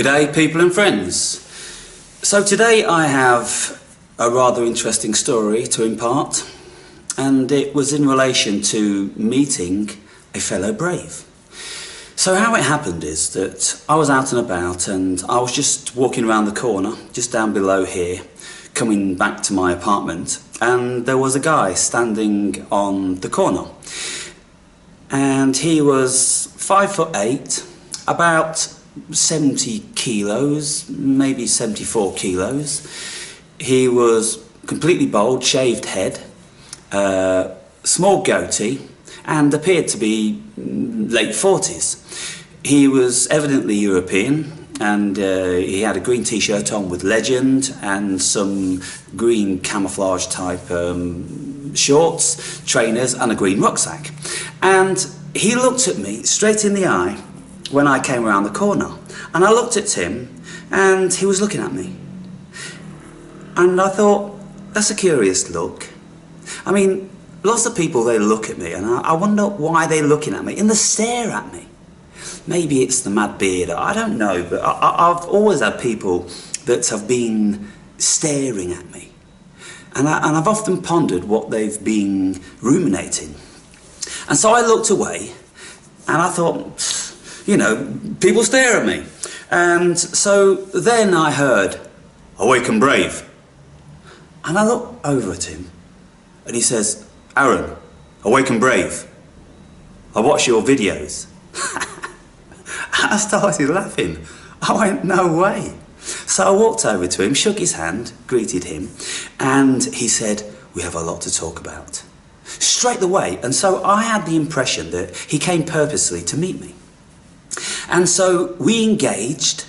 G'day people and friends. So today I have a rather interesting story to impart, and it was in relation to meeting a fellow brave. So how it happened is that I was out and about and I was just walking around the corner, just down below here, coming back to my apartment, and there was a guy standing on the corner. And he was 5'8", about 70 kilos, maybe 74 kilos. He was completely bald, shaved head, small goatee, and appeared to be late 40s. He was evidently European, and he had a green t-shirt on with legend and some green camouflage type shorts, trainers, and a green rucksack. And he looked at me straight in the eye when I came around the corner, and I looked at him and he was looking at me, and I thought, that's a curious look. I mean, lots of people, they look at me and I wonder why they're looking at me and they stare at me. Maybe it's the mad beard, I don't know, but I've always had people that have been staring at me, and I've often pondered what they've been ruminating. And so I looked away and I thought, you know, people stare at me. And so then I heard, "Awake and brave." And I looked over at him and he says, "Aaron, awake and brave. I watch your videos." I started laughing. I went, no way. So I walked over to him, shook his hand, greeted him, and he said, "We have a lot to talk about." Straight away. And so I had the impression that he came purposely to meet me. And so we engaged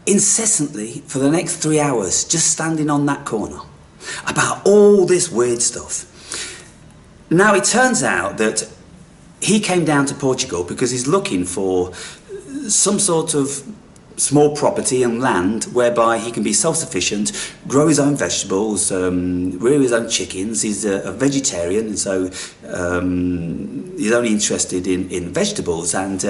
incessantly for the next 3 hours, just standing on that corner, about all this weird stuff. Now it turns out that he came down to Portugal because he's looking for some sort of small property and land whereby he can be self-sufficient, grow his own vegetables, rear his own chickens. He's a vegetarian, and so he's only interested in vegetables and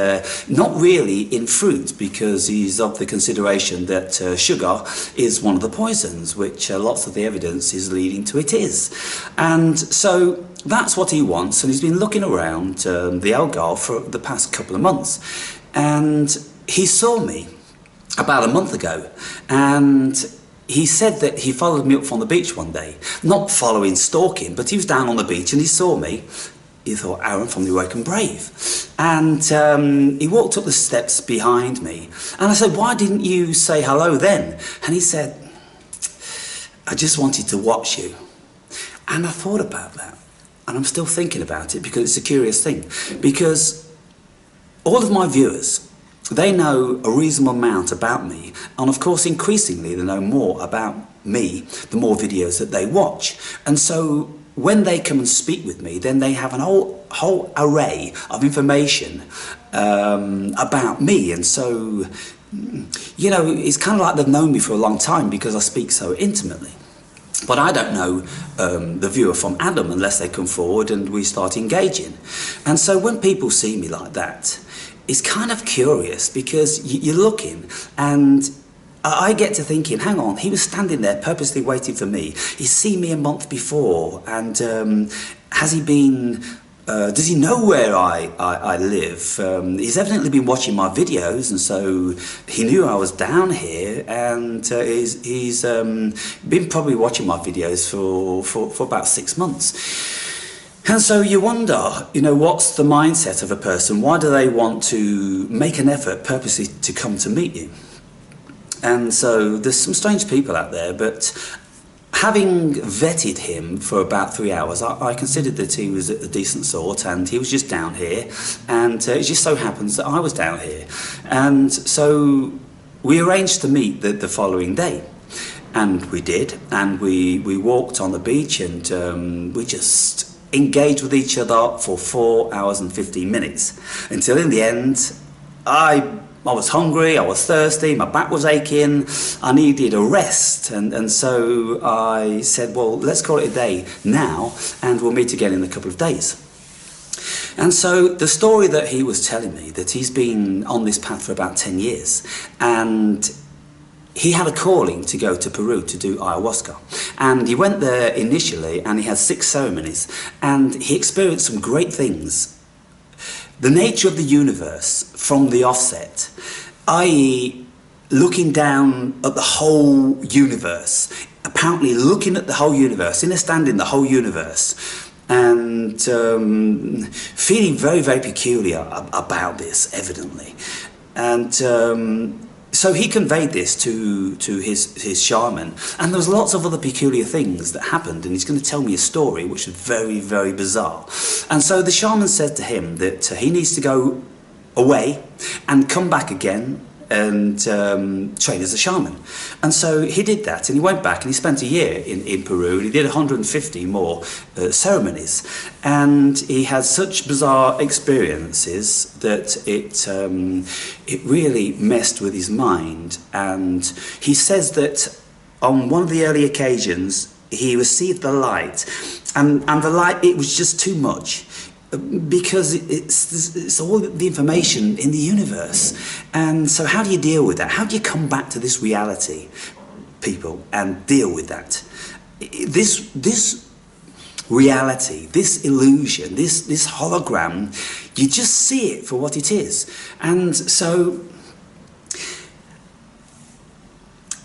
not really in fruit, because he's of the consideration that sugar is one of the poisons, which lots of the evidence is leading to it is. And so that's what he wants, and he's been looking around the Algarve for the past couple of months. And he saw me about a month ago, and he said that he followed me up from the beach one day, not following, stalking, but he was down on the beach and he saw me. He thought, Aaron from the Awake and Brave. And he walked up the steps behind me, and I said, "Why didn't you say hello then?" And he said, "I just wanted to watch you." And I thought about that, and I'm still thinking about it, because it's a curious thing, because all of my viewers, they know a reasonable amount about me, and of course increasingly they know more about me the more videos that they watch. And so when they come and speak with me, then they have a whole array of information about me. And so, you know, it's kind of like they've known me for a long time because I speak so intimately. But I don't know the viewer from Adam unless they come forward and we start engaging. And so when people see me like that, it's kind of curious, because you're looking and I get to thinking, hang on, he was standing there purposely waiting for me. He's seen me a month before, and has he been, does he know where I live? He's evidently been watching my videos, and so he knew I was down here, and he's been probably watching my videos for about 6 months. And so you wonder, you know, what's the mindset of a person? Why do they want to make an effort purposely to come to meet you? And so there's some strange people out there, but having vetted him for about 3 hours, I considered that he was a decent sort, and he was just down here, and it just so happens that I was down here. And so we arranged to meet the following day. And we did, and we walked on the beach, and we just engaged with each other for 4 hours and 15 minutes, until in the end I was hungry, I was thirsty, my back was aching, I needed a rest, and so I said, well, let's call it a day now, and we'll meet again in a couple of days. And so the story that he was telling me, that he's been on this path for about 10 years, and he had a calling to go to Peru to do ayahuasca. And he went there initially, and he had 6 ceremonies, and he experienced some great things. The nature of the universe from the offset, i.e. looking down at the whole universe, apparently looking at the whole universe, understanding the whole universe, and feeling very, very peculiar about this, evidently. And so he conveyed this to his shaman, and there was lots of other peculiar things that happened, and he's going to tell me a story which was very, very bizarre. And so the shaman said to him that he needs to go away and come back again and train as a shaman. And so he did that, and he went back and he spent a year in Peru, and he did 150 more ceremonies, and he had such bizarre experiences that it really messed with his mind. And he says that on one of the early occasions he received the light, and the light, it was just too much, because it's all the information in the universe. And so how do you deal with that? How do you come back to this reality, people, and deal with that? This reality, this illusion, this hologram, you just see it for what it is. And so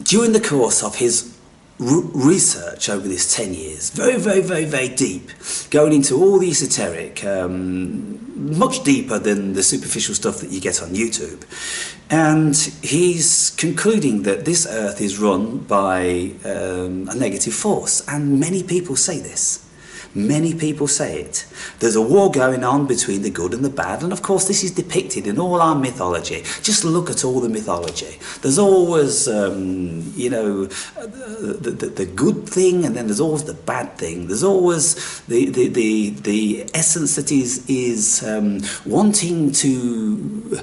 during the course of his research over this 10 years, very, very, very, very deep, going into all the esoteric, much deeper than the superficial stuff that you get on YouTube. And he's concluding that this earth is run by a negative force, and many people say this. Many people say it. There's a war going on between the good and the bad, and of course this is depicted in all our mythology. Just look at all the mythology. There's always, you know, the good thing, and then there's always the bad thing. There's always the essence that is wanting to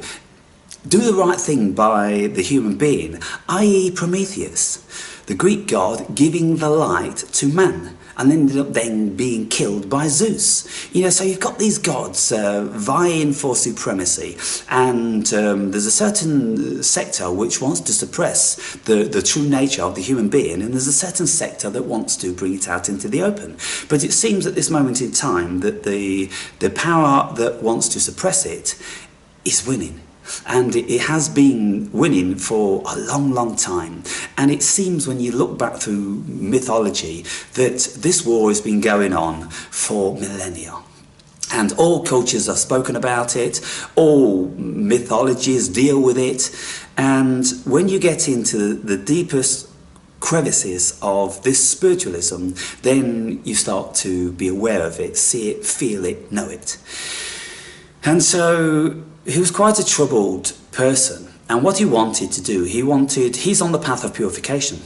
do the right thing by the human being, i.e. Prometheus, the Greek god giving the light to man, and ended up then being killed by Zeus. You know, so you've got these gods vying for supremacy, and there's a certain sector which wants to suppress the true nature of the human being, and there's a certain sector that wants to bring it out into the open. But it seems at this moment in time that the power that wants to suppress it is winning. And it has been winning for a long, long time. And it seems, when you look back through mythology, that this war has been going on for millennia. And all cultures have spoken about it, all mythologies deal with it. And when you get into the deepest crevices of this spiritualism, then you start to be aware of it, see it, feel it, know it. And so he was quite a troubled person, and what he wanted to do, he's on the path of purification.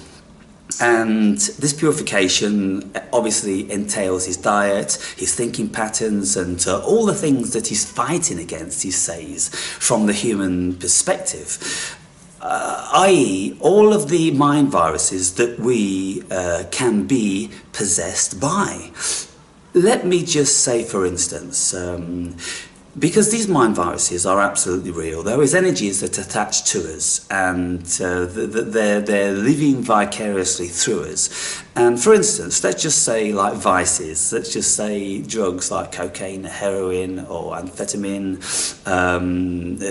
And this purification obviously entails his diet, his thinking patterns, and all the things that he's fighting against, he says, from the human perspective. I.e. all of the mind viruses that we can be possessed by. Let me just say, for instance, because these mind viruses are absolutely real. There is energies that attach to us, and they're living vicariously through us. And for instance, let's just say like vices, let's just say drugs like cocaine, heroin, or amphetamine,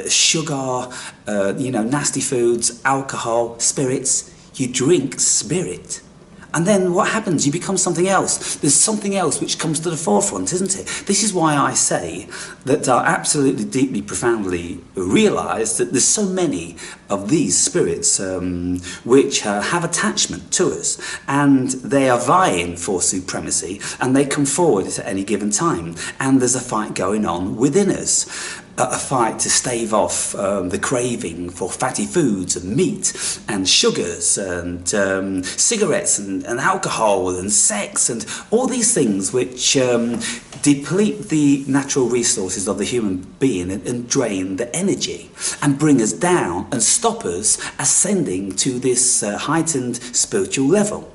sugar, you know, nasty foods, alcohol, spirits. You drink spirit. And then what happens? You become something else. There's something else which comes to the forefront, isn't it? This is why I say that I absolutely, deeply, profoundly realise that there's so many of these spirits which have attachment to us, and they are vying for supremacy, and they come forward at any given time, and there's a fight going on within us. A fight to stave off the craving for fatty foods and meat and sugars and cigarettes and alcohol and sex and all these things which deplete the natural resources of the human being and drain the energy and bring us down and stop us ascending to this heightened spiritual level.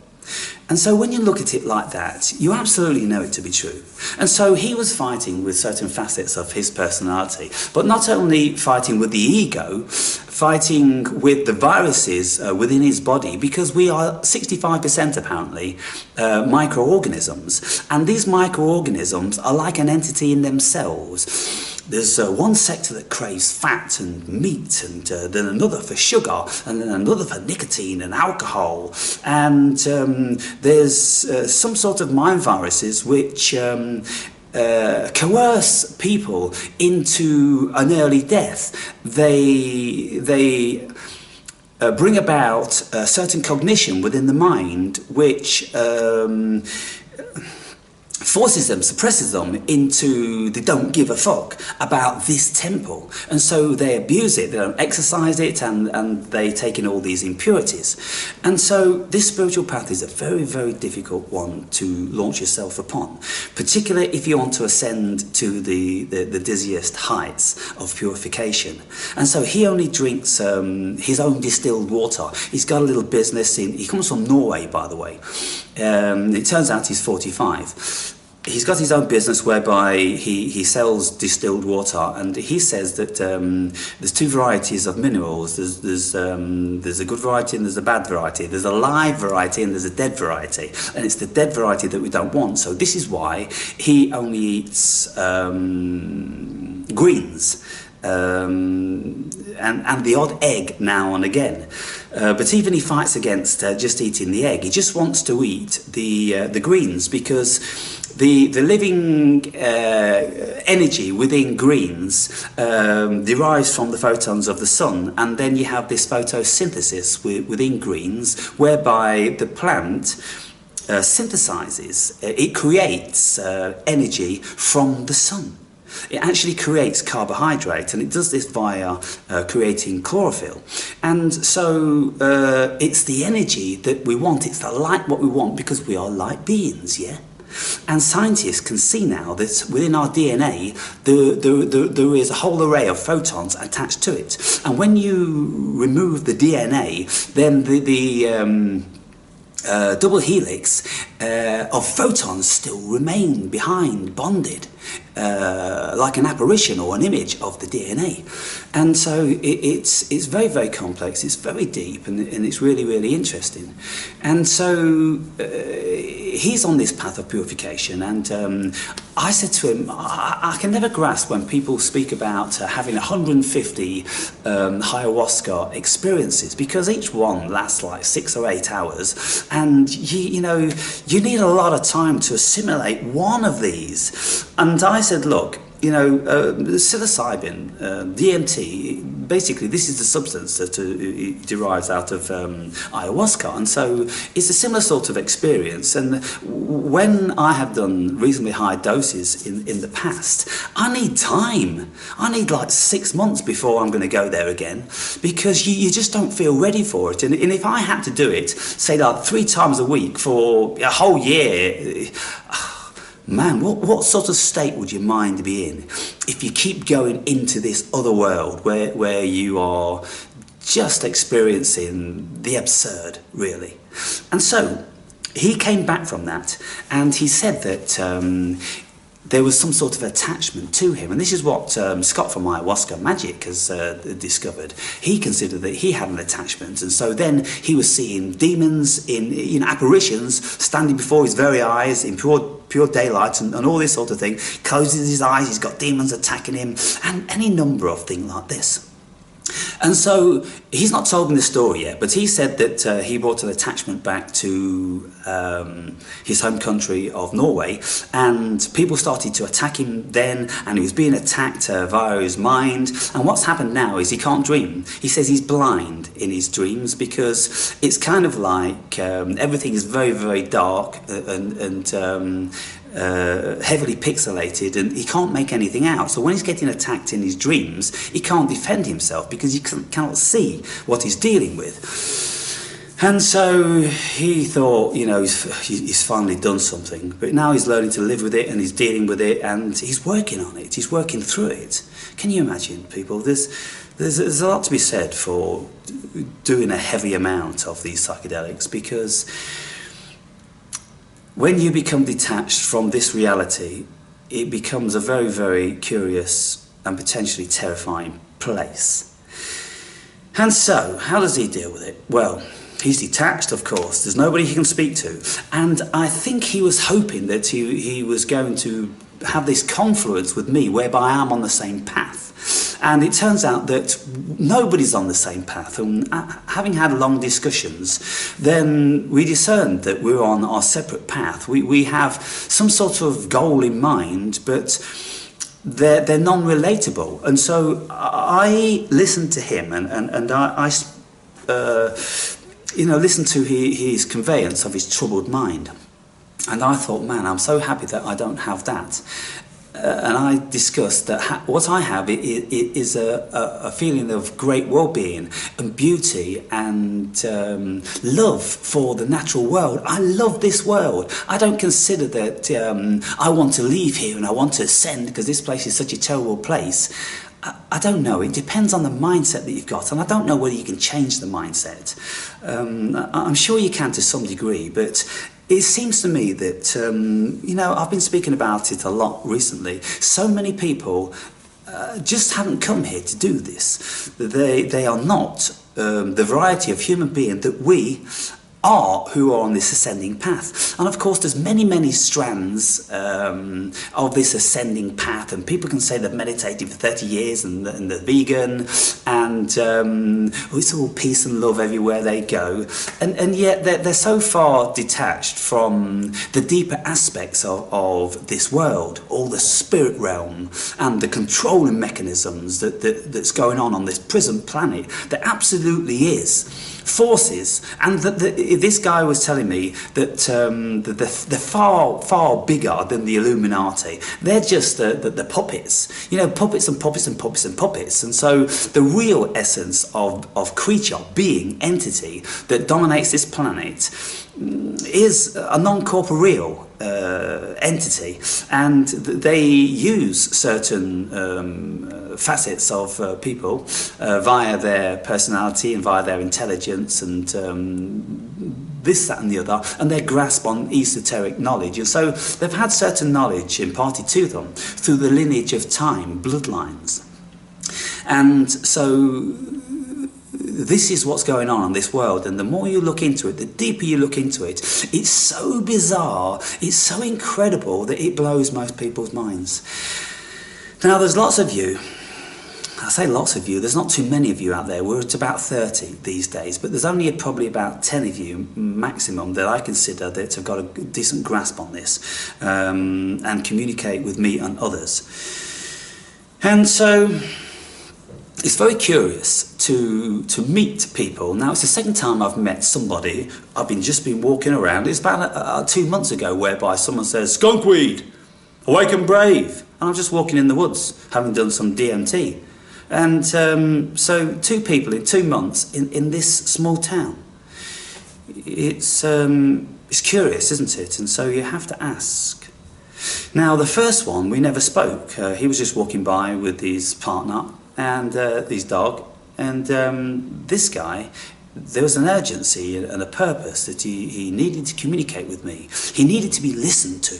And so when you look at it like that, you absolutely know it to be true. And so he was fighting with certain facets of his personality, but not only fighting with the ego, fighting with the viruses within his body, because we are 65% apparently microorganisms, and these microorganisms are like an entity in themselves. There's one sector that craves fat and meat, and then another for sugar, and then another for nicotine and alcohol. And there's some sort of mind viruses which coerce people into an early death. They bring about a certain cognition within the mind which forces them, suppresses them into they don't give a fuck about this temple, and so they abuse it, they don't exercise it, and they take in all these impurities. And so this spiritual path is a very, very difficult one to launch yourself upon, particularly if you want to ascend to the dizziest heights of purification. And so he only drinks his own distilled water. He's got a little business he comes from Norway, by the way. It turns out he's 45. He's got his own business whereby he sells distilled water, and he says that there's two varieties of minerals. There's a good variety and there's a bad variety. There's a live variety and there's a dead variety, and it's the dead variety that we don't want. So this is why he only eats greens. And the odd egg now and again, but even he fights against just eating the egg. He just wants to eat the greens, because the living energy within greens derives from the photons of the sun, and then you have this photosynthesis within greens, whereby the plant synthesizes, it creates energy from the sun. It actually creates carbohydrate, and it does this via creating chlorophyll. And so it's the energy that we want, it's the light what we want, because we are light beings, yeah? And scientists can see now that within our DNA there is a whole array of photons attached to it. And when you remove the DNA, then the double helix of photons still remain behind, bonded, like an apparition or an image of the DNA. And so it's very, very complex, it's very deep, and it's really, really interesting. And so he's on this path of purification, and I said to him, I can never grasp when people speak about having 150 ayahuasca experiences, because each one lasts like 6 or 8 hours, and you know, you need a lot of time to assimilate one of these. And I said, look, you know, psilocybin, DMT, basically this is the substance that it derives out of ayahuasca, and so it's a similar sort of experience. And when I have done reasonably high doses in the past, I need time. I need like 6 months before I'm going to go there again, because you just don't feel ready for it. And if I had to do it, say like 3 times a week for a whole year, man, what sort of state would your mind be in if you keep going into this other world where you are just experiencing the absurd, really? And so he came back from that, and he said that there was some sort of attachment to him. And this is what Scott from Ayahuasca Magic has discovered. He considered that he had an attachment, and so then he was seeing demons in apparitions standing before his very eyes in pure daylight, and all this sort of thing. Closes his eyes, he's got demons attacking him, and any number of things like this. And so he's not told me the story yet, but he said that he brought an attachment back to his home country of Norway, and people started to attack him then, and he was being attacked via his mind. And what's happened now is he can't dream. He says he's blind in his dreams, because it's kind of like everything is very, very dark and heavily pixelated, and he can't make anything out. So when he's getting attacked in his dreams, he can't defend himself because he cannot see what he's dealing with. And so he thought, you know, he's finally done something, but now he's learning to live with it, and he's dealing with it, and he's working on it, he's working through it. Can you imagine, people? There's a lot to be said for doing a heavy amount of these psychedelics, because when you become detached from this reality, it becomes a very, very curious and potentially terrifying place. And so, how does he deal with it? Well, he's detached, of course. There's nobody he can speak to. And I think he was hoping that he was going to have this confluence with me whereby I'm on the same path. And it turns out that nobody's on the same path. And having had long discussions, then we discerned that we're on our separate path. We have some sort of goal in mind, but they're non-relatable. And so I listened to him, and I listened to his conveyance of his troubled mind. And I thought, man, I'm so happy that I don't have that. And I discussed that what I have is a feeling of great well-being and beauty and love for the natural world. I love this world. I don't consider that I want to leave here and I want to ascend because this place is such a terrible place. I don't know. It depends on the mindset that you've got, and I don't know whether you can change the mindset. I'm sure you can to some degree, but it seems to me that, I've been speaking about it a lot recently. So many people just haven't come here to do this. They are not the variety of human being that we are who are on this ascending path. And of course there's many strands of this ascending path, and people can say they've meditated for 30 years and they're vegan and it's all peace and love everywhere they go, and yet they're so far detached from the deeper aspects of this world, all the spirit realm and the controlling mechanisms that's going on this prison planet. There absolutely is forces, and this guy was telling me that they're far bigger than the Illuminati. They're just the puppets, puppets and puppets and puppets and puppets. And so the real essence of creature, being, entity that dominates this planet is a non-corporeal entity, and they use certain facets of people via their personality and via their intelligence and this, that and the other, and their grasp on esoteric knowledge. And so they've had certain knowledge imparted to them through the lineage of time, bloodlines. And so this is what's going on in this world, and the more you look into it, the deeper you look into it, it's so bizarre, it's so incredible that it blows most people's minds. Now there's lots of you, I say lots of you, there's not too many of you out there. We're at about 30 these days, but there's only probably about 10 of you maximum that I consider that have got a decent grasp on this and communicate with me and others. And so it's very curious to meet people. Now it's the second time I've met somebody. I've just been walking around. It's about 2 months ago whereby someone says, "Skunkweed, awake and brave." And I'm just walking in the woods, having done some DMT. And so 2 people in 2 months in this small town. It's curious, isn't it? And so you have to ask. Now the first one, we never spoke. He was just walking by with his partner and his dog. And this guy, there was an urgency and a purpose that he needed to communicate with me. He needed to be listened to.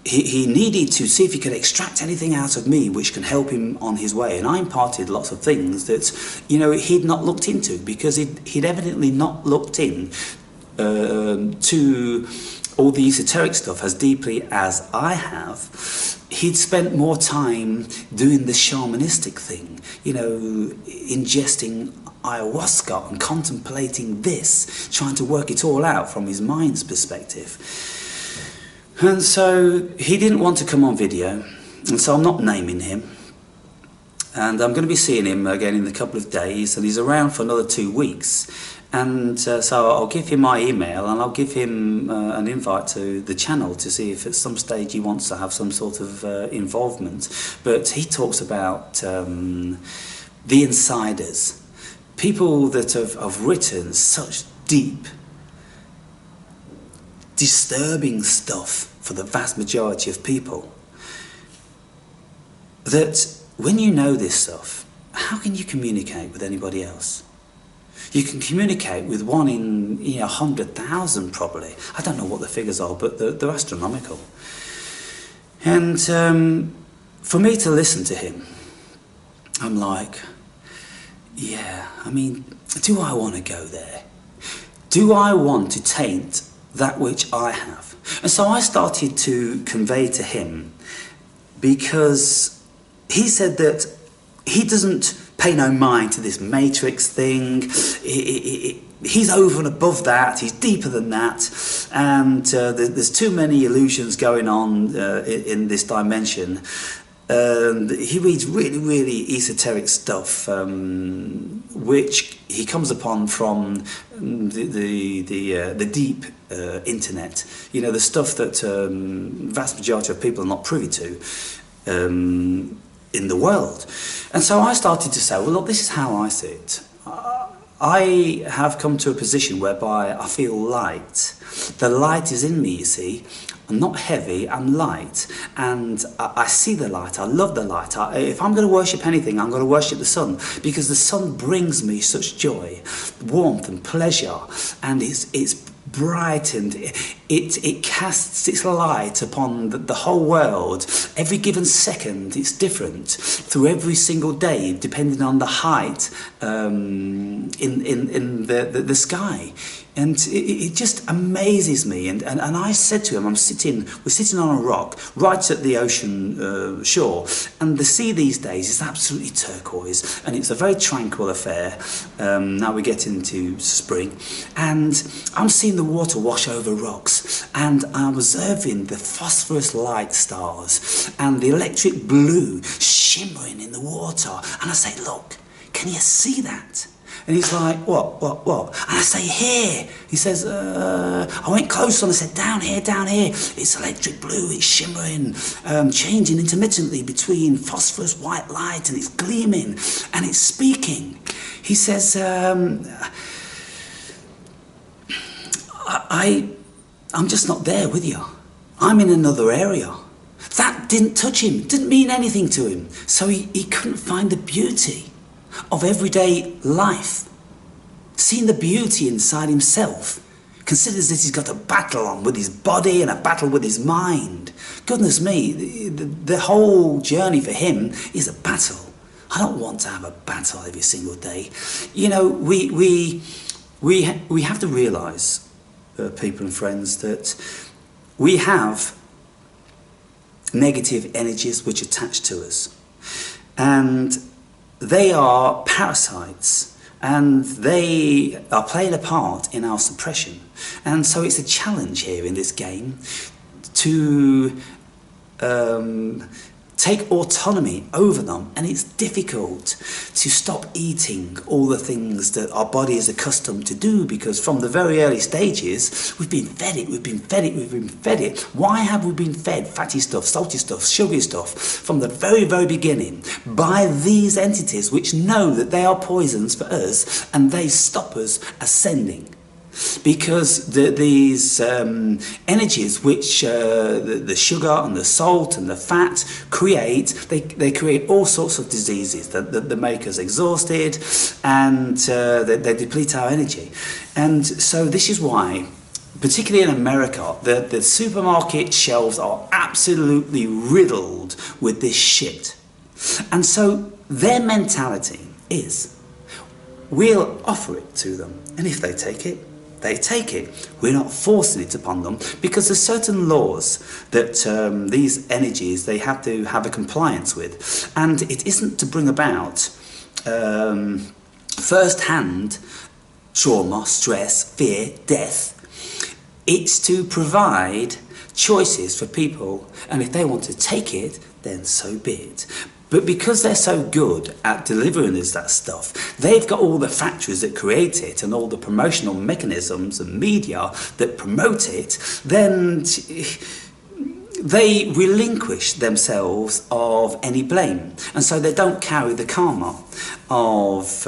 He needed to see if he could extract anything out of me which can help him on his way. And I imparted lots of things that, he'd not looked into, because he'd evidently not looked in to all the esoteric stuff as deeply as I have. He'd spent more time doing the shamanistic thing, ingesting ayahuasca and contemplating this, trying to work it all out from his mind's perspective. And so he didn't want to come on video, and so I'm not naming him. And I'm going to be seeing him again in a couple of days, and he's around for another 2 weeks. And so I'll give him my email, and I'll give him an invite to the channel to see if at some stage he wants to have some sort of involvement. But he talks about the insiders, people that have written such deep, disturbing stuff for the vast majority of people, that when you know this stuff, how can you communicate with anybody else? You can communicate with one in 100,000 probably. I don't know what the figures are, but they're astronomical. And for me to listen to him, I'm like, yeah, I mean, do I want to go there? Do I want to taint that which I have? And so I started to convey to him, because he said that he doesn't pay no mind to this matrix thing. He's over and above that, he's deeper than that, and there's too many illusions going on in this dimension. He reads really, really esoteric stuff, which he comes upon from the deep internet. The stuff that vast majority of people are not privy to in the world. And so I started to say, well, look, this is how I see it. I have come to a position whereby I feel light. The light is in me, you see. I'm not heavy, I'm light, and I see the light, I love the light. If I'm going to worship anything, I'm going to worship the sun, because the sun brings me such joy, warmth and pleasure, and it's bright, and it casts its light upon the whole world. Every given second it's different, through every single day, depending on the height in the sky. And it just amazes me, and I said to him, we're sitting on a rock right at the ocean shore, and the sea these days is absolutely turquoise, and it's a very tranquil affair. Now we get into spring, and I'm seeing the water wash over rocks, and I'm observing the phosphorus light stars and the electric blue shimmering in the water, and I say, look, can you see that? And he's like, what? And I say, here. He says, I went closer and I said, down here. It's electric blue, it's shimmering, changing intermittently between phosphorus white light, and it's gleaming, and it's speaking. He says, I'm just not there with you. I'm in another area. That didn't touch him, didn't mean anything to him. So he couldn't find the beauty of everyday life, seeing the beauty inside himself. Considers that he's got a battle on with his body and a battle with his mind. Goodness me, the whole journey for him is a battle. I don't want to have a battle every single day. We have to realise, people and friends, that we have negative energies which attach to us, and they are parasites, and they are playing a part in our suppression. And so it's a challenge here in this game to take autonomy over them, and it's difficult to stop eating all the things that our body is accustomed to do, because from the very early stages we've been fed it. Why have we been fed fatty stuff, salty stuff, sugary stuff from the very, very beginning by these entities which know that they are poisons for us, and they stop us ascending? Because these energies which the sugar and the salt and the fat create, they create all sorts of diseases that make us exhausted, and they deplete our energy. And so this is why, particularly in America, the supermarket shelves are absolutely riddled with this shit. And so their mentality is, we'll offer it to them, and if they take it, they take it. We're not forcing it upon them, because there's certain laws that these energies, they have to have a compliance with, and it isn't to bring about first-hand trauma, stress, fear, death. It's to provide choices for people, and if they want to take it, then so be it. But because they're so good at delivering us that stuff, they've got all the factories that create it and all the promotional mechanisms and media that promote it, then they relinquish themselves of any blame. And so they don't carry the karma of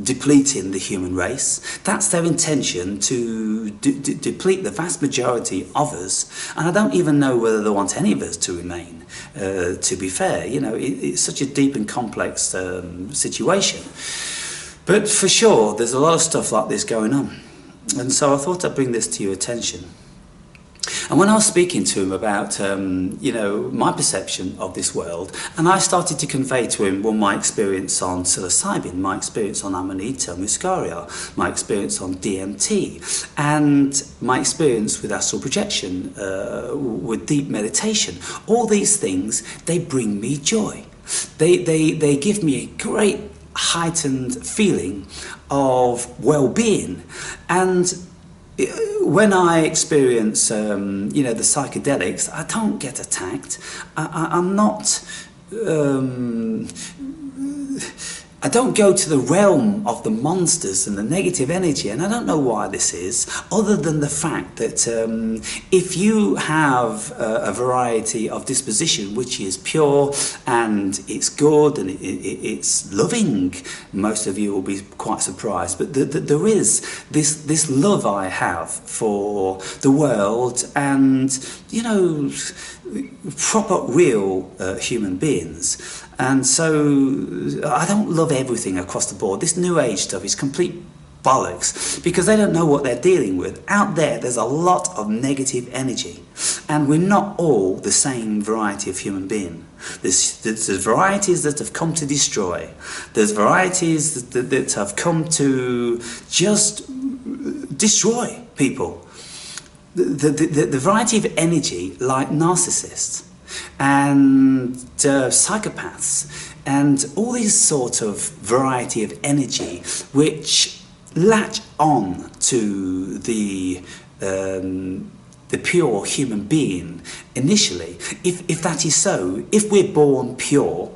depleting the human race. That's their intention, to deplete the vast majority of us. And I don't even know whether they want any of us to remain, to be fair. You know, it's such a deep and complex situation. But for sure, there's a lot of stuff like this going on. And so I thought I'd bring this to your attention. And when I was speaking to him about, my perception of this world, and I started to convey to him, well, my experience on psilocybin, my experience on Amanita Muscaria, my experience on DMT, and my experience with astral projection, with deep meditation, all these things, they bring me joy. They give me a great heightened feeling of well-being. And when I experience, the psychedelics, I don't get attacked. I'm not. I don't go to the realm of the monsters and the negative energy, and I don't know why this is, other than the fact that if you have a variety of disposition which is pure and it's good and it's loving, most of you will be quite surprised, but there is this love I have for the world and, proper, real human beings. And so I don't love everything across the board. This New Age stuff is complete bollocks because they don't know what they're dealing with. Out there's a lot of negative energy, and we're not all the same variety of human being. There's varieties that have come to destroy. There's varieties that have come to just destroy people. The variety of energy, like narcissists and psychopaths and all these sort of variety of energy which latch on to the pure human being initially. If that is so, if we're born pure,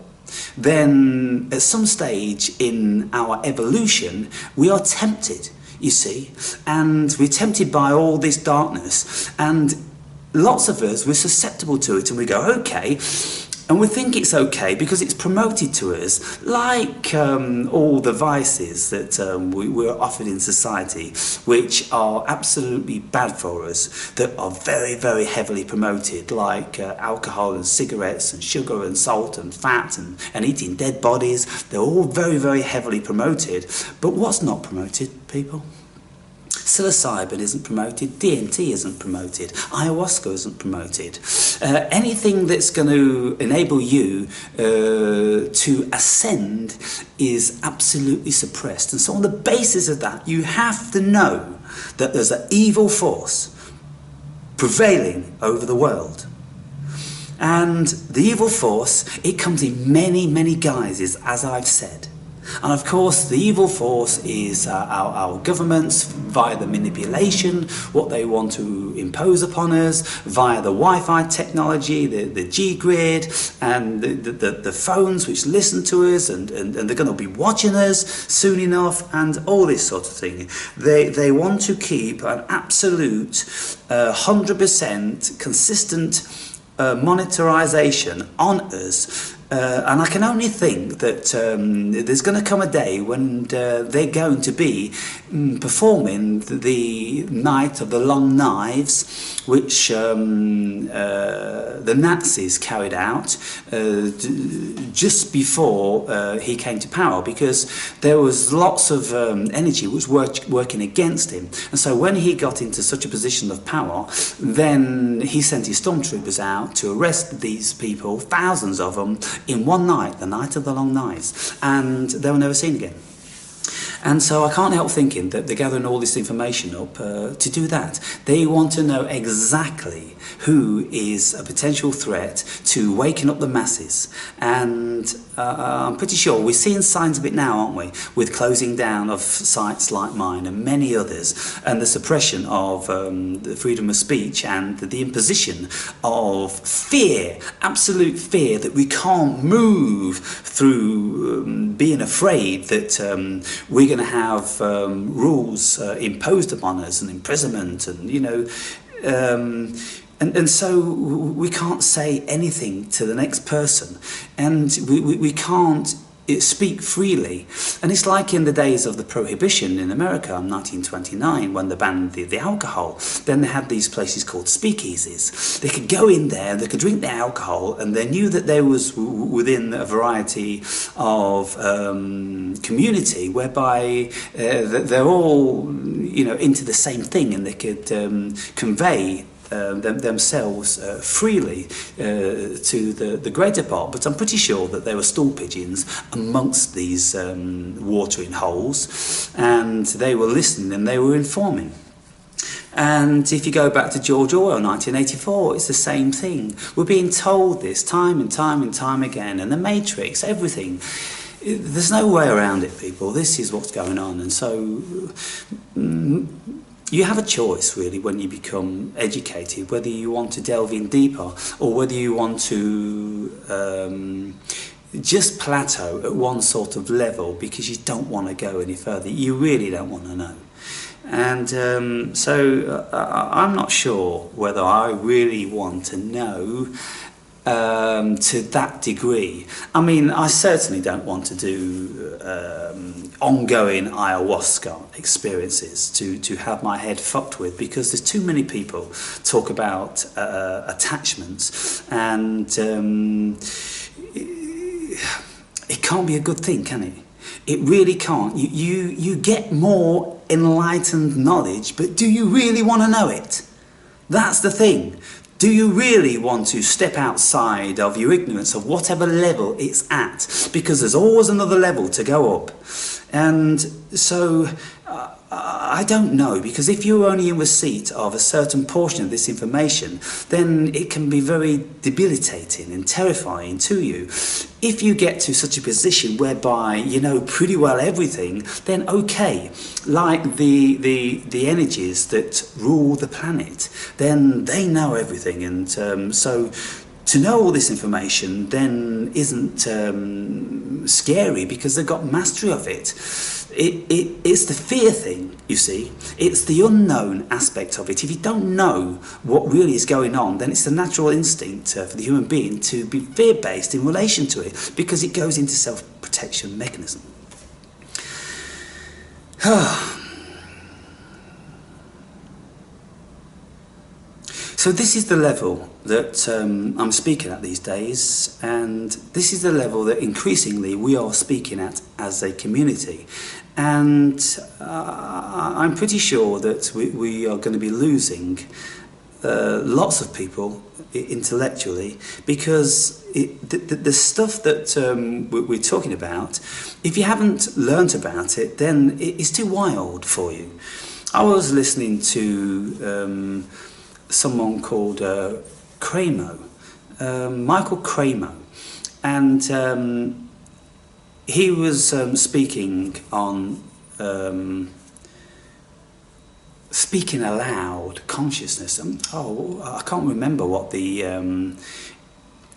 then at some stage in our evolution we are tempted, you see, and we're tempted by all this darkness, and lots of us, we're susceptible to it, and we go, okay, and we think it's okay because it's promoted to us, like all the vices that we're offered in society, which are absolutely bad for us, that are very, very heavily promoted, like alcohol and cigarettes and sugar and salt and fat and eating dead bodies. They're all very, very heavily promoted. But what's not promoted, people? Psilocybin isn't promoted, DMT isn't promoted, ayahuasca isn't promoted. Anything that's going to enable you to ascend is absolutely suppressed. And so on the basis of that, you have to know that there's an evil force prevailing over the world. And the evil force, it comes in many, many guises, as I've said. And of course, the evil force is our governments via the manipulation, what they want to impose upon us, via the Wi-Fi technology, the G-grid, and the phones which listen to us, and they're going to be watching us soon enough, and all this sort of thing. They want to keep an absolute 100% consistent monetarization on us. And I can only think that there's going to come a day when they're going to be performing the Night of the Long Knives, which the Nazis carried out just before he came to power, because there was lots of energy which was working against him. And so when he got into such a position of power, then he sent his stormtroopers out to arrest these people, thousands of them, in one night, the Night of the Long Knives, and they were never seen again. And so I can't help thinking that they're gathering all this information up to do that. They want to know exactly who is a potential threat to waking up the masses. And I'm pretty sure we're seeing signs of it now, aren't we? With closing down of sites like mine and many others, and the suppression of the freedom of speech and the imposition of fear, absolute fear, that we can't move through being afraid that we're going to have rules imposed upon us and imprisonment, and and so we can't say anything to the next person, and we can't speak freely. And it's like in the days of the Prohibition in America in 1929, when they banned the alcohol. Then they had these places called speakeasies. They could go in there, they could drink their alcohol, and they knew that they was within a variety of community whereby they're all, you know, into the same thing, and they could convey themselves freely to the greater part. But I'm pretty sure that there were stool pigeons amongst these watering holes, and they were listening and they were informing. And if you go back to George Orwell, 1984, it's the same thing. We're being told this time and time and time again, and the Matrix, everything. There's no way around it, people. This is what's going on. And so you have a choice, really, when you become educated, whether you want to delve in deeper or whether you want to just plateau at one sort of level because you don't want to go any further. You really don't want to know. And so I'm not sure whether I really want to know to that degree. I mean, I certainly don't want to do ongoing ayahuasca experiences to have my head fucked with, because there's too many people talk about attachments, and it can't be a good thing, can it? It really can't. You get more enlightened knowledge, but do you really want to know it? That's the thing. Do you really want to step outside of your ignorance of whatever level it's at? Because there's always another level to go up. And so I don't know, because if you're only in receipt of a certain portion of this information, then it can be very debilitating and terrifying to you. If you get to such a position whereby you know pretty well everything, then okay, like the energies that rule the planet, then they know everything, and so to know all this information then isn't scary, because they've got mastery of it. It's the fear thing, you see. It's the unknown aspect of it. If you don't know what really is going on, then it's the natural instinct for the human being to be fear-based in relation to it, because it goes into self-protection mechanism. So this is the level that I'm speaking at these days, and this is the level that increasingly we are speaking at as a community. And I'm pretty sure that we are going to be losing lots of people intellectually, because the stuff that we're talking about, if you haven't learnt about it, then it's too wild for you. I was listening to someone called Cremo, Michael Cremo, and he was speaking on speaking aloud consciousness. I can't remember what the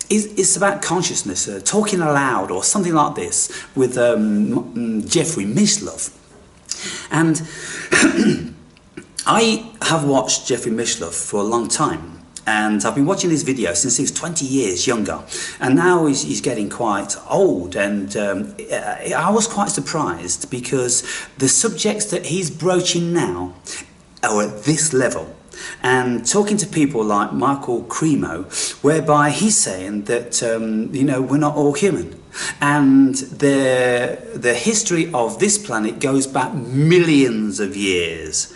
it's about consciousness, talking aloud or something like this, with Jeffrey Mishlove. And I have watched Jeffrey Mishlove for a long time, and I've been watching his videos since he was 20 years younger, and now he's getting quite old, and I was quite surprised, because the subjects that he's broaching now are at this level. And talking to people like Michael Cremo, whereby he's saying that you know, we're not all human, and the history of this planet goes back millions of years.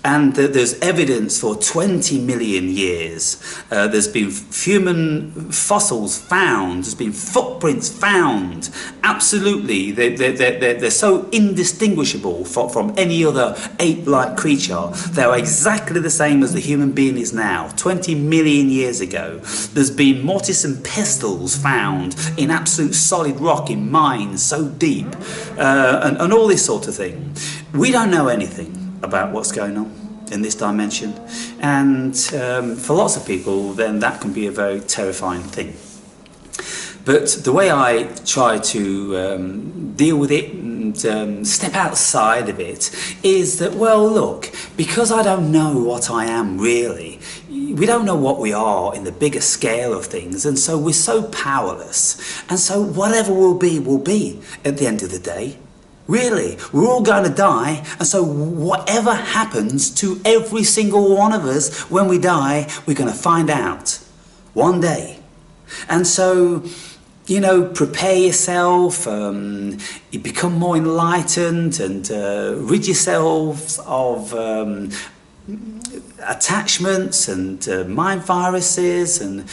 And there's evidence for 20 million years. There's been human fossils found. There's been footprints found. Absolutely, they're so indistinguishable from any other ape-like creature. They're exactly the same as the human being is now. 20 million years ago, there's been mortise and pestles found in absolute solid rock in mines so deep, and all this sort of thing. We don't know anything about what's going on in this dimension, and for lots of people then that can be a very terrifying thing. But the way I try to deal with it and step outside of it is that, well, look, because I don't know what I am really, we don't know what we are in the bigger scale of things, and so we're so powerless. And so whatever will be at the end of the day. Really, we're all going to die, and so whatever happens to every single one of us when we die, we're going to find out one day. And so, you know, prepare yourself, you become more enlightened, and rid yourselves of attachments and mind viruses, and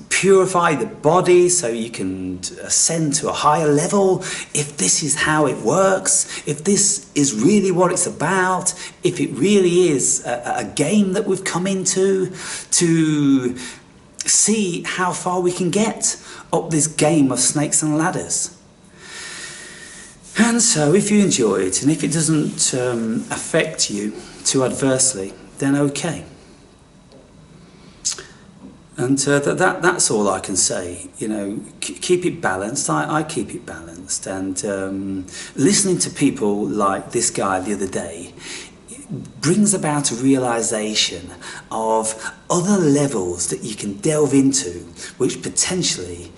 purify the body so you can ascend to a higher level. If this is how it works, if this is really what it's about, if it really is a game that we've come into, to see how far we can get up this game of snakes and ladders. And so if you enjoy it, and if it doesn't affect you too adversely, then okay. And that's all I can say. You know, keep it balanced. I keep it balanced. And listening to people like this guy the other day brings about a realization of other levels that you can delve into, which potentially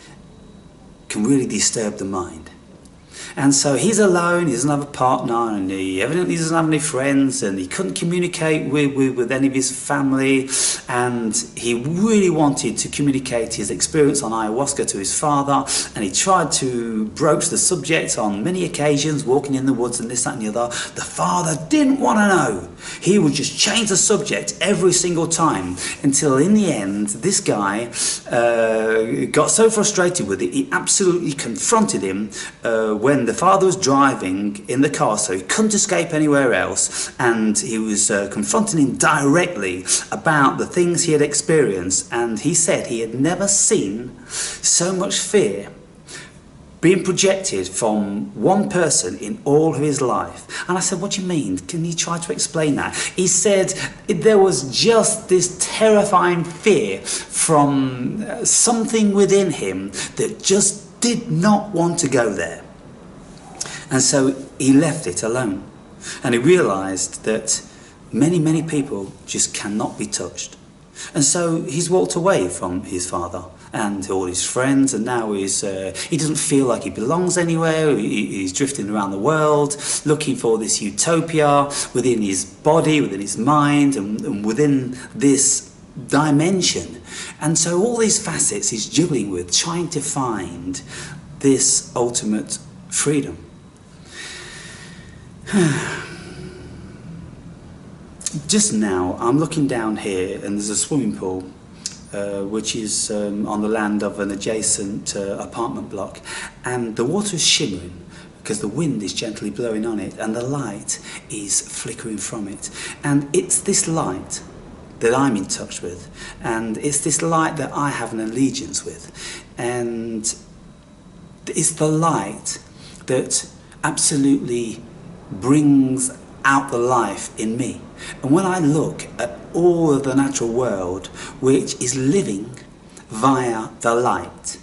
can really disturb the mind. And so he's alone, he doesn't have a partner, and he evidently doesn't have any friends, and he couldn't communicate with any of his family, and he really wanted to communicate his experience on ayahuasca to his father, and he tried to broach the subject on many occasions, walking in the woods and this, that and the other. The father didn't want to know. He would just change the subject every single time, until in the end this guy got so frustrated with it, he absolutely confronted him when the father was driving in the car, so he couldn't escape anywhere else, and he was confronting him directly about the things he had experienced. And he said he had never seen so much fear being projected from one person in all of his life. And I said, what do you mean? Can you try to explain that? He said there was just this terrifying fear from something within him that just did not want to go there. And so he left it alone. And he realized that many people just cannot be touched. And so he's walked away from his father and all his friends, and now he doesn't feel like he belongs anywhere. He's drifting around the world looking for this utopia within his body, within his mind, and within this dimension. And so all these facets he's juggling with, trying to find this ultimate freedom. Just now I'm looking down here, and there's a swimming pool which is on the land of an adjacent apartment block, and the water is shimmering because the wind is gently blowing on it and the light is flickering from it. And it's this light that I'm in touch with, and it's this light that I have an allegiance with, and it's the light that absolutely brings out the life in me. And when I look at all of the natural world which is living via the light,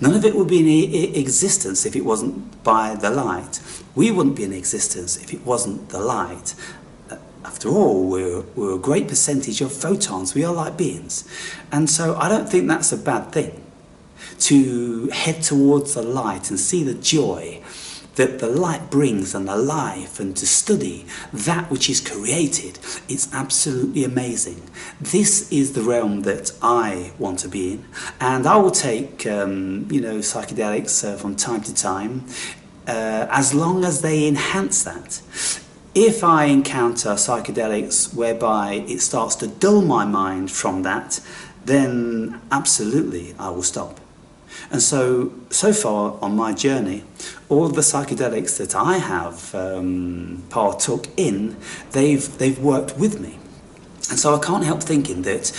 none of it would be in existence if it wasn't by the light. We wouldn't be in existence if it wasn't the light. After all, we're a great percentage of photons. We are light beings. And so I don't think that's a bad thing, to head towards the light and see the joy that the light brings and the life, and to study that which is created. It's absolutely amazing. This is the realm that I want to be in, and I will take psychedelics from time to time, as long as they enhance that. If I encounter psychedelics whereby it starts to dull my mind from that, then absolutely I will stop. And so far on my journey, all of the psychedelics that I have partook in, they've worked with me. And so I can't help thinking that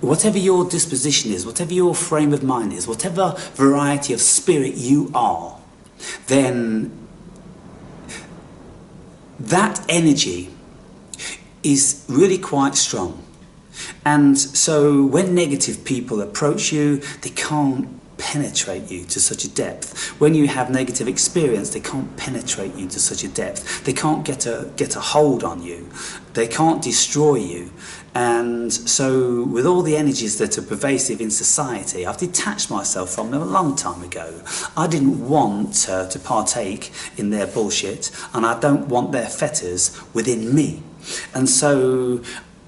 whatever your disposition is, whatever your frame of mind is, whatever variety of spirit you are, then that energy is really quite strong. And so when negative people approach you, they can't penetrate you to such a depth. When you have negative experience, they can't penetrate you to such a depth. They can't get a hold on you. They can't destroy you. And so with all the energies that are pervasive in society, I've detached myself from them a long time ago. I didn't want to partake in their bullshit, and I don't want their fetters within me. And so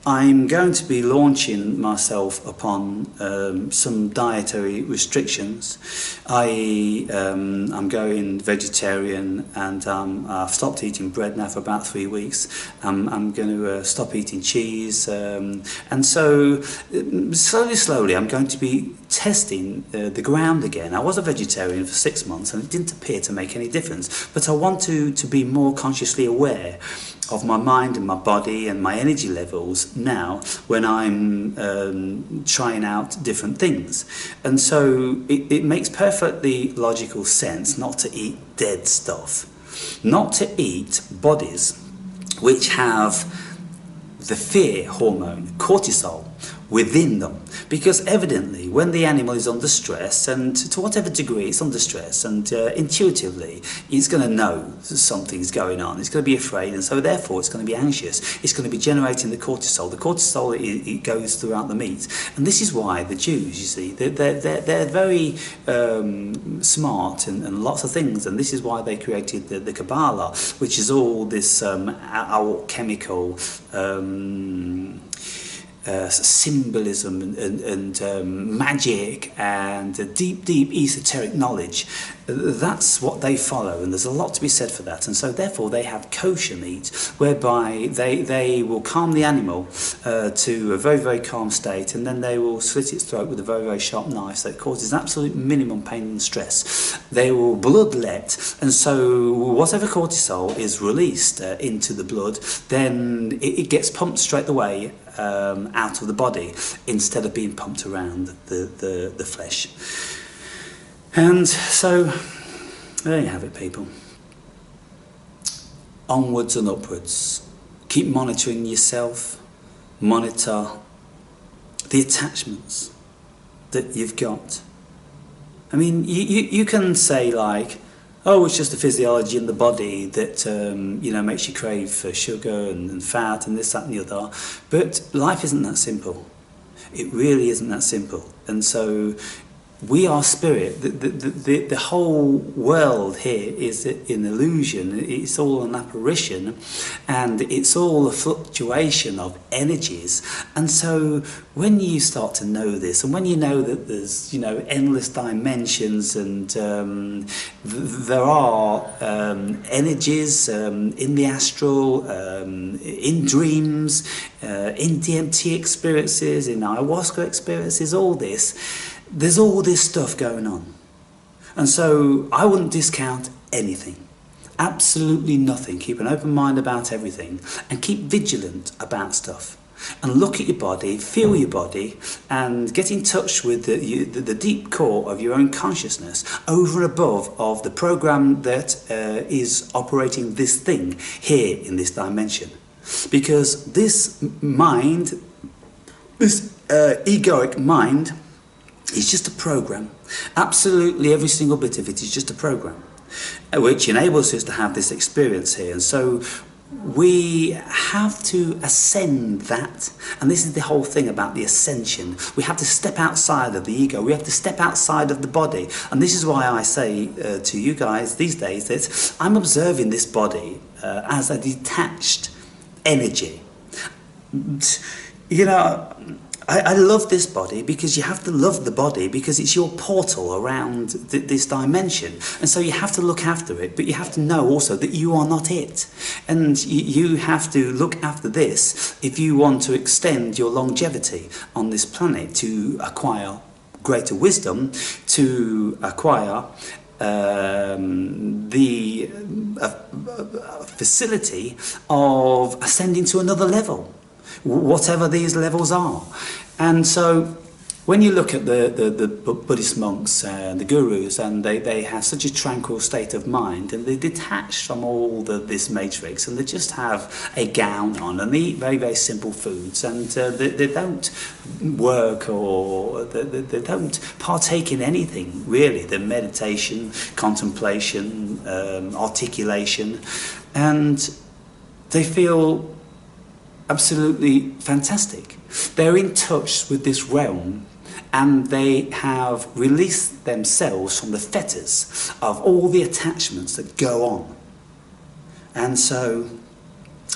I'm going to be launching myself upon some dietary restrictions. I'm going vegetarian, and I've stopped eating bread now for about 3 weeks. I'm going to stop eating cheese, and so slowly I'm going to be testing the ground again. I was a vegetarian for 6 months, and it didn't appear to make any difference, but I want to be more consciously aware of my mind and my body and my energy levels now when I'm trying out different things. And so it makes perfectly logical sense not to eat dead stuff, not to eat bodies which have the fear hormone, cortisol, within them, because evidently when the animal is under stress, and to whatever degree it's under stress, and intuitively it's going to know something's going on, it's going to be afraid, and so therefore it's going to be anxious, it's going to be generating the cortisol. The cortisol, it goes throughout the meat, and this is why the Jews, you see, they're very smart and lots of things, and this is why they created the Kabbalah, which is all this alchemical symbolism and magic and deep esoteric knowledge. That's what they follow, and there's a lot to be said for that. And so therefore they have kosher meat, whereby they will calm the animal to a very calm state, and then they will slit its throat with a very sharp knife, so it causes absolute minimum pain and stress. They will bloodlet, and so whatever cortisol is released into the blood, then it gets pumped straight away out of the body, instead of being pumped around the flesh. And so there you have it, people. Onwards and upwards. Keep monitoring yourself. Monitor the attachments that you've got. I mean, you can say, like, oh, it's just the physiology in the body that makes you crave for sugar and fat and this, that and the other. But life isn't that simple. It really isn't that simple. And so we are spirit. The whole world here is an illusion. It's all an apparition, and it's all a fluctuation of energies. And so when you start to know this, and when you know that there's endless dimensions, and there are energies in the astral, in dreams, in DMT experiences, in ayahuasca experiences, there's all this stuff going on. And so I wouldn't discount anything. Absolutely nothing. Keep an open mind about everything, and keep vigilant about stuff. And look at your body, feel your body, and get in touch with the deep core of your own consciousness, over and above of the program that is operating this thing here in this dimension. Because this mind, this egoic mind, it's just a program. Absolutely every single bit of it is just a program, which enables us to have this experience here. And so we have to ascend that. And this is the whole thing about the ascension. We have to step outside of the ego. We have to step outside of the body. And this is why I say to you guys these days that I'm observing this body as a detached energy. I love this body, because you have to love the body, because it's your portal around this dimension. And so you have to look after it, but you have to know also that you are not it. And you have to look after this if you want to extend your longevity on this planet, to acquire greater wisdom, to acquire the facility of ascending to another level, whatever these levels are. And so When you look at the Buddhist monks and the gurus, and they have such a tranquil state of mind, and they're detached from all this matrix, and they just have a gown on, and they eat very, very simple foods, and they don't work, or they don't partake in anything, really. The meditation, contemplation, articulation, and they feel absolutely fantastic. They're in touch with this realm, and they have released themselves from the fetters of all the attachments that go on. And so,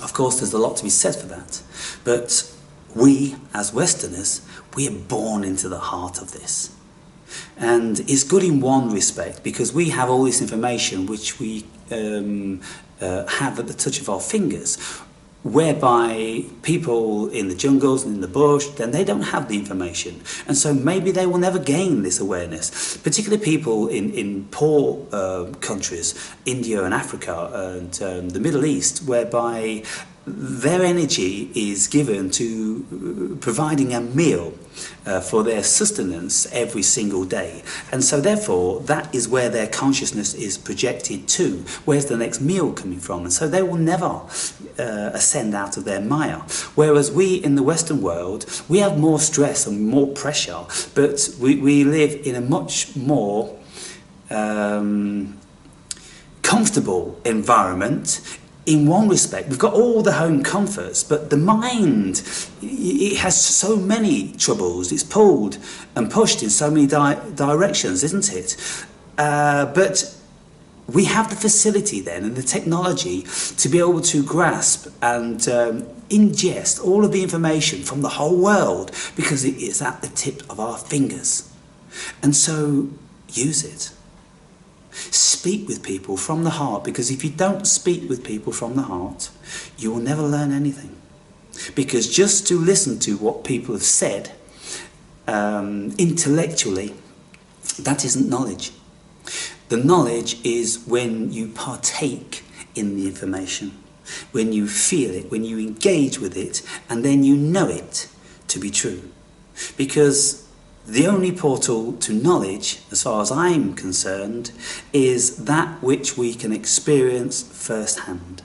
of course, there's a lot to be said for that. But we, as Westerners, we are born into the heart of this. And it's good in one respect, because we have all this information which we have at the touch of our fingers, whereby people in the jungles and in the bush, then they don't have the information, and so maybe they will never gain this awareness, particularly people in poor countries, India and Africa and the Middle East, whereby their energy is given to providing a meal for their sustenance every single day, and so therefore that is where their consciousness is projected to. Where's the next meal coming from? And so they will never ascend out of their Maya. Whereas we in the Western world, we have more stress and more pressure, but we live in a much more comfortable environment. In one respect, we've got all the home comforts, but the mind, it has so many troubles. It's pulled and pushed in so many directions, isn't it? But we have the facility then and the technology to be able to grasp and ingest all of the information from the whole world, because it is at the tip of our fingers. And so use it. Speak with people from the heart, because if you don't speak with people from the heart, you will never learn anything. Because just to listen to what people have said intellectually, that isn't knowledge. The knowledge is when you partake in the information, when you feel it, when you engage with it, and then you know it to be true. Because the only portal to knowledge, as far as I'm concerned, is that which we can experience firsthand.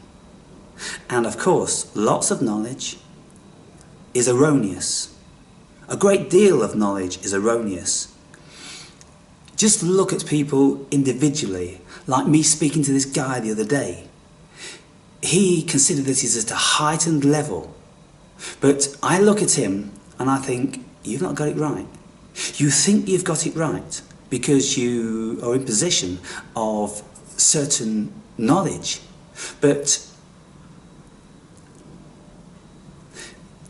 And of course, lots of knowledge is erroneous. A great deal of knowledge is erroneous. Just look at people individually, like me speaking to this guy the other day. He considered that he's at a heightened level. But I look at him and I think, you've not got it right. You think you've got it right because you are in possession of certain knowledge. But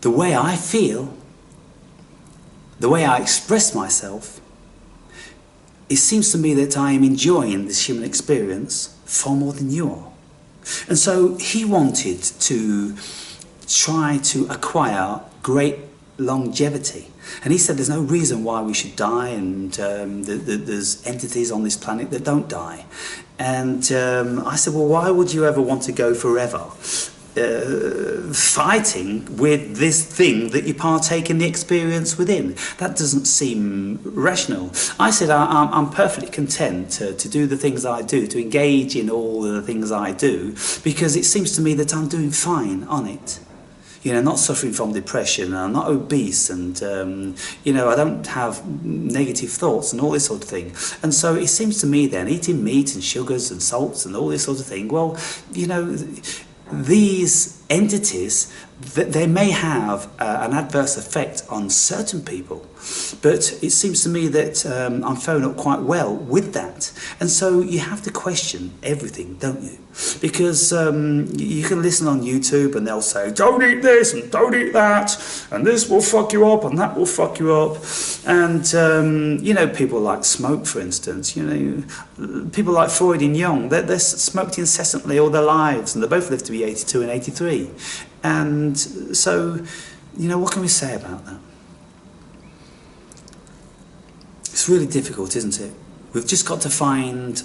the way I feel, the way I express myself, it seems to me that I am enjoying this human experience far more than you are. And so he wanted to try to acquire great longevity. And he said there's no reason why we should die, and there's entities on this planet that don't die. And I said, well, why would you ever want to go forever fighting with this thing that you partake in the experience within? That doesn't seem rational. I said I'm perfectly content to do the things I do, to engage in all the things I do, because it seems to me that I'm doing fine on it. You know, not suffering from depression, I'm not obese, and, you know, I don't have negative thoughts and all this sort of thing. And so it seems to me then, eating meat and sugars and salts and all this sort of thing, well, you know, these entities, they may have an adverse effect on certain people, but it seems to me that I'm faring up quite well with that. And so you have to question everything, don't you? Because you can listen on YouTube and they'll say, don't eat this and don't eat that, and this will fuck you up and that will fuck you up. And, you know, people like smoke, for instance, you know, people like Freud and Jung, they're smoked incessantly all their lives, and they both lived to be 82 and 83. And so, you know, what can we say about that? It's really difficult, isn't it? We've just got to find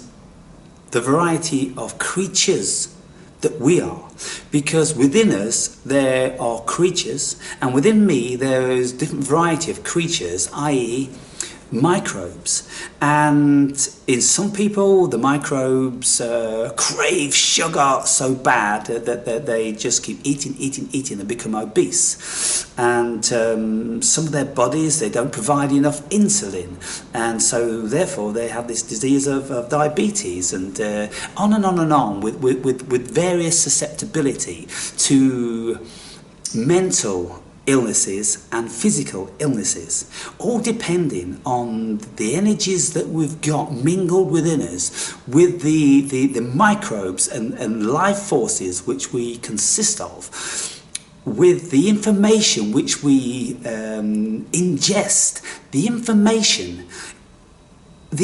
the variety of creatures that we are, because within us there are creatures, and within me there is different variety of creatures, i.e. microbes. And in some people the microbes crave sugar so bad that they just keep eating and become obese, and some of their bodies, they don't provide enough insulin, and so therefore they have this disease of diabetes, and on and on and on with various susceptibility to mental illnesses and physical illnesses, all depending on the energies that we've got mingled within us with the microbes and life forces which we consist of, with the information which we ingest. The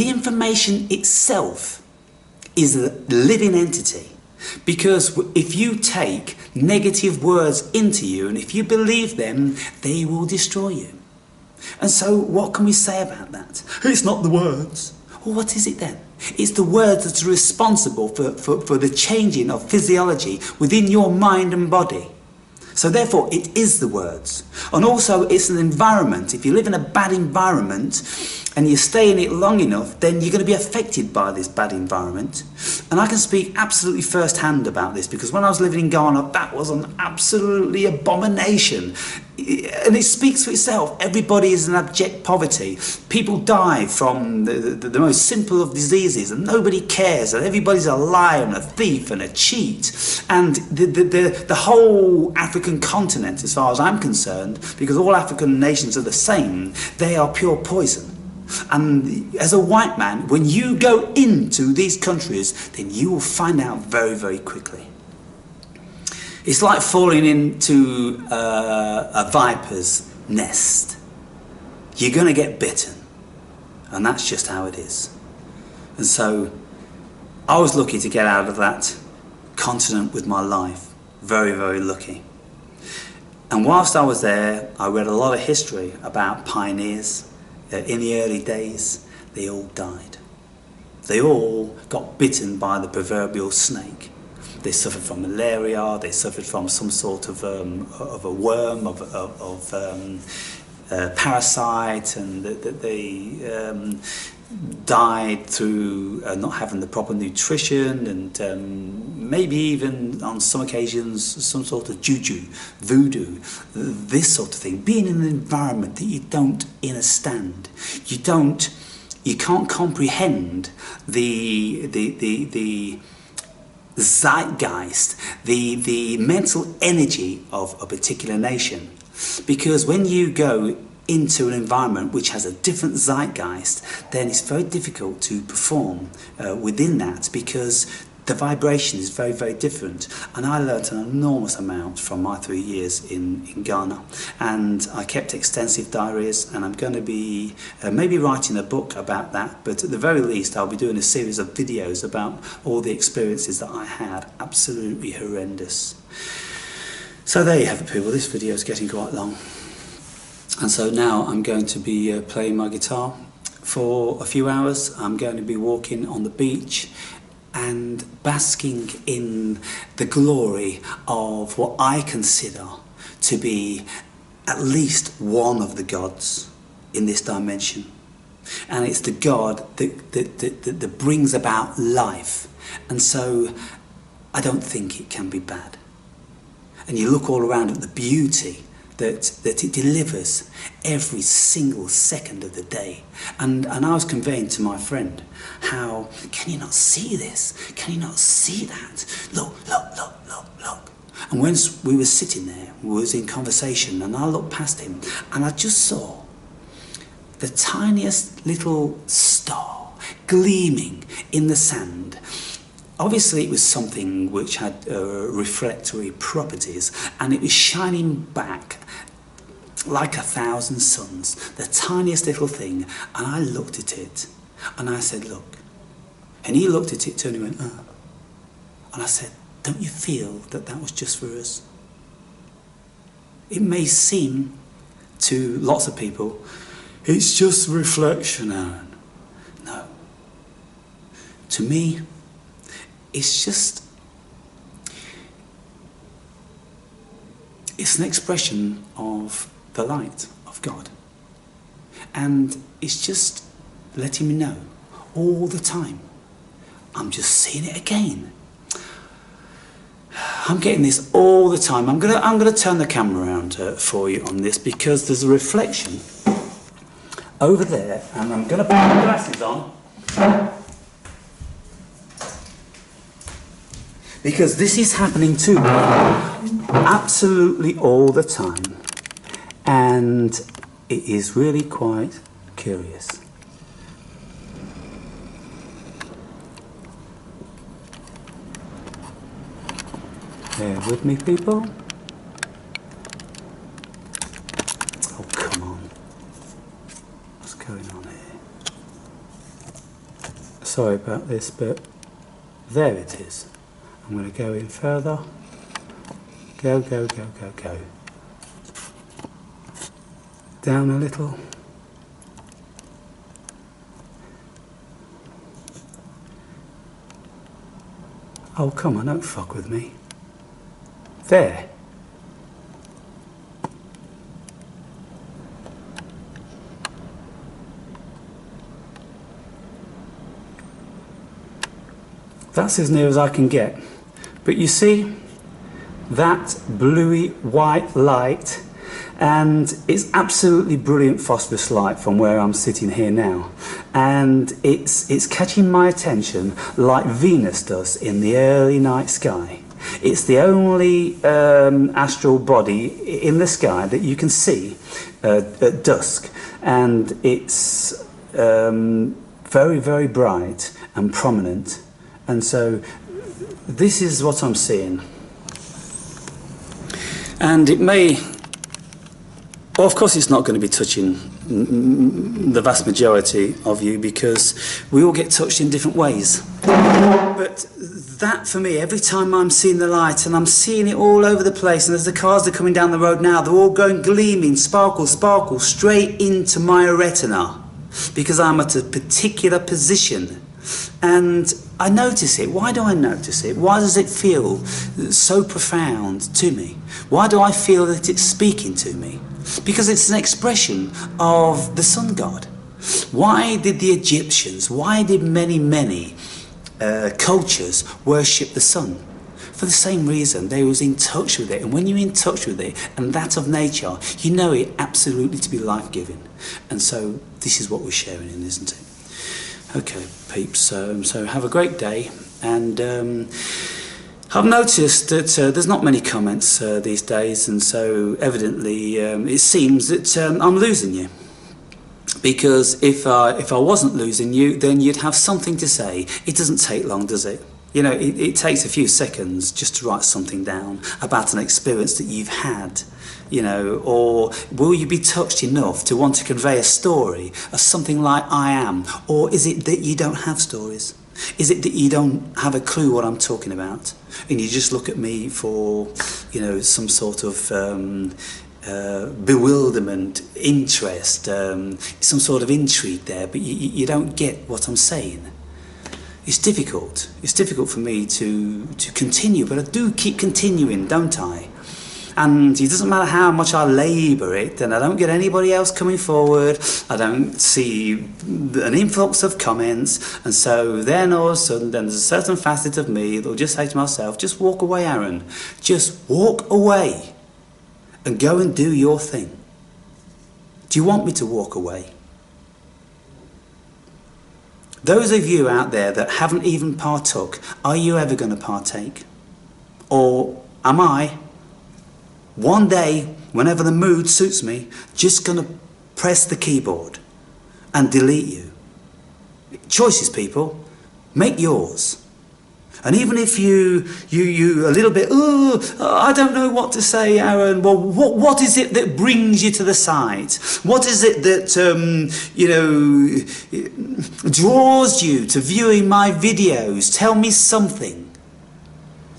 information itself is a living entity. Because if you take negative words into you, and if you believe them, they will destroy you. And so what can we say about that? It's not the words. Well, what is it then? It's the words that are responsible for the changing of physiology within your mind and body. So therefore it is the words. And also it's an environment. If you live in a bad environment and you stay in it long enough, then you're going to be affected by this bad environment. And I can speak absolutely first hand about this, because when I was living in Ghana, that was an absolutely abomination. And it speaks for itself. Everybody is in abject poverty. People die from the most simple of diseases, and nobody cares, and everybody's a liar and a thief and a cheat. And the whole African continent, as far as I'm concerned, because all African nations are the same, they are pure poison. And as a white man, when you go into these countries, then you will find out very, very quickly. It's like falling into a viper's nest. You're going to get bitten, and that's just how it is. And so I was lucky to get out of that continent with my life. Very, very lucky. And whilst I was there, I read a lot of history about pioneers. In the early days, they all died. They all got bitten by the proverbial snake. They suffered from malaria, they suffered from some sort of a worm, of parasite, and they died through not having the proper nutrition, and maybe even on some occasions some sort of juju, voodoo, this sort of thing. Being in an environment that you don't understand, you can't comprehend the zeitgeist, the mental energy of a particular nation. Because when you go into an environment which has a different zeitgeist, then it's very difficult to perform within that, because the vibration is very, very different. And I learnt an enormous amount from my 3 years in Ghana, and I kept extensive diaries, and I'm going to be maybe writing a book about that, but at the very least I'll be doing a series of videos about all the experiences that I had. Absolutely horrendous. So there you have it, people. This video is getting quite long. And so now I'm going to be playing my guitar for a few hours. I'm going to be walking on the beach and basking in the glory of what I consider to be at least one of the gods in this dimension. And it's the God that brings about life. And so I don't think it can be bad. And you look all around at the beauty that it delivers every single second of the day. And I was conveying to my friend how, can you not see this? Can you not see that? Look, look, look, look, look. And when we were sitting there, we was in conversation, and I looked past him, and I just saw the tiniest little star gleaming in the sand. Obviously it was something which had reflectory properties, and it was shining back like 1,000 suns, the tiniest little thing. And I looked at it and I said, look. And he looked at it too, and he went, oh. And I said, don't you feel that that was just for us? It may seem to lots of people, it's just reflection, Aaron. No. To me, it's just it's an expression of the light of God. And it's just letting me know all the time. I'm just seeing it again. I'm getting this all the time. I'm gonna turn the camera around for you on this, because there's a reflection over there, and I'm gonna put my glasses on, because this is happening to me absolutely all the time, and it is really quite curious. Bear with me, people. Oh, come on. What's going on here? Sorry about this, but there it is. I'm going to go in further. Go, go, go, go, go. Down a little. Oh, come on, don't fuck with me. There. That's as near as I can get. But you see, that bluey white light, and it's absolutely brilliant phosphorus light from where I'm sitting here now, and it's catching my attention like Venus does in the early night sky. It's the only astral body in the sky that you can see at dusk, and it's very, very bright and prominent. And so this is what I'm seeing. And it may, well, of course it's not going to be touching the vast majority of you, because we all get touched in different ways. But that, for me, every time I'm seeing the light, and I'm seeing it all over the place, and as the cars are coming down the road now, they're all going gleaming, sparkle, sparkle, straight into my retina, because I'm at a particular position. And I notice it. Why do I notice it? Why does it feel so profound to me? Why do I feel that it's speaking to me? Because it's an expression of the sun god. Why did the Egyptians, why did many cultures worship the sun? For the same reason. They was in touch with it, and when you're in touch with it and that of nature, you know it absolutely to be life-giving. And so this is what we're sharing in, isn't it? Okay, peeps, so have a great day, and I've noticed that there's not many comments these days, and so evidently it seems that I'm losing you. Because if I wasn't losing you, then you'd have something to say. It doesn't take long, does it? You know, it takes a few seconds just to write something down about an experience that you've had, you know, or will you be touched enough to want to convey a story of something like I am? Or is it that you don't have stories? Is it that you don't have a clue what I'm talking about? And you just look at me for, you know, some sort of bewilderment, interest, some sort of intrigue there, but you don't get what I'm saying. It's difficult. It's difficult for me to continue, but I do keep continuing, don't I? And it doesn't matter how much I labour it, and I don't get anybody else coming forward, I don't see an influx of comments, and so then all of a sudden then there's a certain facet of me that'll just say to myself, just walk away, Aaron. Just walk away and go and do your thing. Do you want me to walk away? Those of you out there that haven't even partook, are you ever going to partake? Or am I, one day, whenever the mood suits me, just going to press the keyboard and delete you? Choices, people. Make yours. And even if you a little bit, oh, I don't know what to say, Aaron. Well, what is it that brings you to the site? What is it that, you know, draws you to viewing my videos? Tell me something.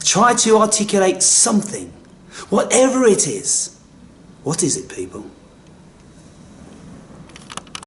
Try to articulate something. Whatever it is. What is it, people?